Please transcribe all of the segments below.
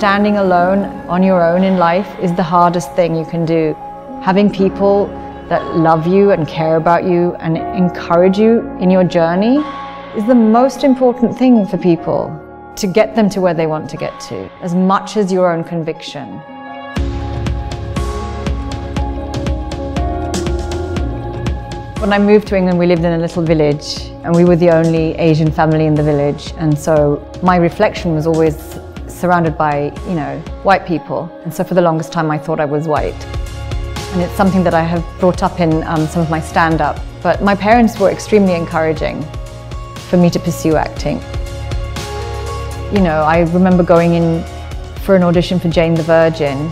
standing alone on your own in life is the hardest thing you can do. Having people that love you and care about you and encourage you in your journey is the most important thing for people, to get them to where they want to get to, as much as your own conviction. When I moved to England, we lived in a little village and we were the only Asian family in the village. And so my reflection was always surrounded by, white people. And so for the longest time, I thought I was white. And it's something that I have brought up in some of my stand-up. But my parents were extremely encouraging for me to pursue acting. I remember going in for an audition for Jane the Virgin.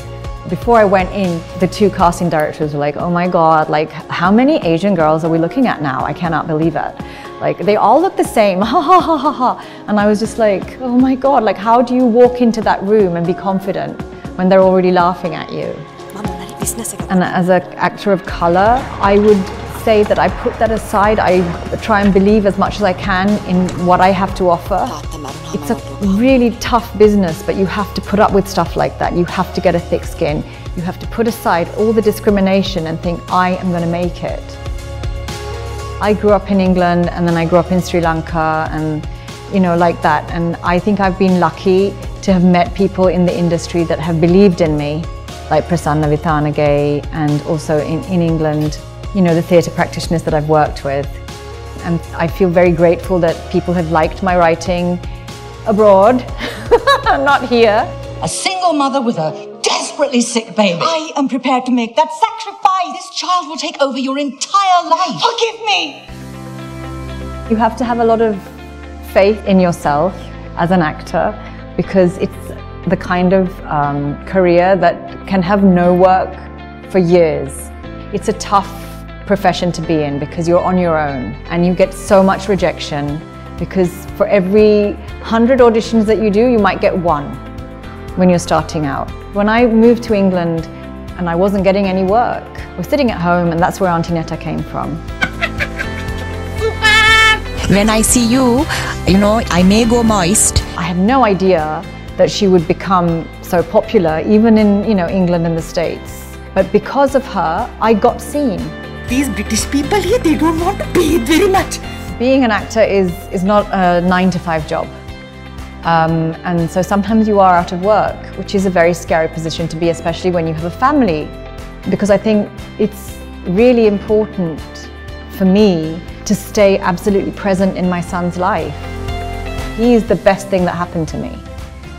Before I went in, the two casting directors were like, oh my God, how many Asian girls are we looking at now? I cannot believe it. They all look the same, ha ha ha ha ha. And I was just like, oh my God, how do you walk into that room and be confident when they're already laughing at you? And as an actor of color, I would say that I put that aside. I try and believe as much as I can in what I have to offer. It's a really tough business, but you have to put up with stuff like that. You have to get a thick skin. You have to put aside all the discrimination and think, I am going to make it. I grew up in England and then I grew up in Sri Lanka and, like that. And I think I've been lucky to have met people in the industry that have believed in me, like Prasanna Vithanagay, and also in England, the theatre practitioners that I've worked with. And I feel very grateful that people have liked my writing abroad, not here. A single mother with a desperately sick baby. I am prepared to make that sacrifice. This child will take over your entire life. Forgive me! You have to have a lot of faith in yourself as an actor, because it's the kind of career that can have no work for years. It's a tough profession to be in because you're on your own and you get so much rejection, because for every 100 auditions that you do, you might get one when you're starting out. When I moved to England and I wasn't getting any work, I was sitting at home, and that's where Auntie Netta came from. When I see you, I may go moist. I had no idea that she would become so popular, even in England and the States. But because of her, I got seen. These British people here, they don't want to pay very much. Being an actor is not a 9-to-5 job. And so sometimes you are out of work, which is a very scary position to be, especially when you have a family. Because I think it's really important for me to stay absolutely present in my son's life. He is the best thing that happened to me,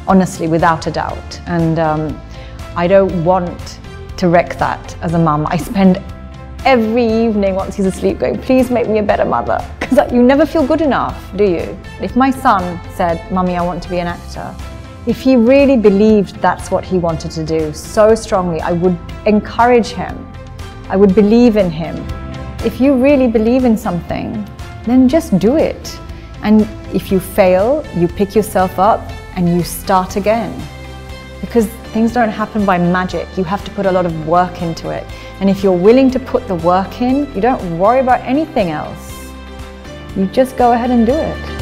honestly, without a doubt. And I don't want to wreck that as a mum. I spend every evening once he's asleep going, please make me a better mother. Because you never feel good enough, do you? If my son said, Mummy, I want to be an actor, if he really believed that's what he wanted to do so strongly, I would encourage him. I would believe in him. If you really believe in something, then just do it. And if you fail, you pick yourself up and you start again. Because things don't happen by magic. You have to put a lot of work into it. And if you're willing to put the work in, you don't worry about anything else. You just go ahead and do it.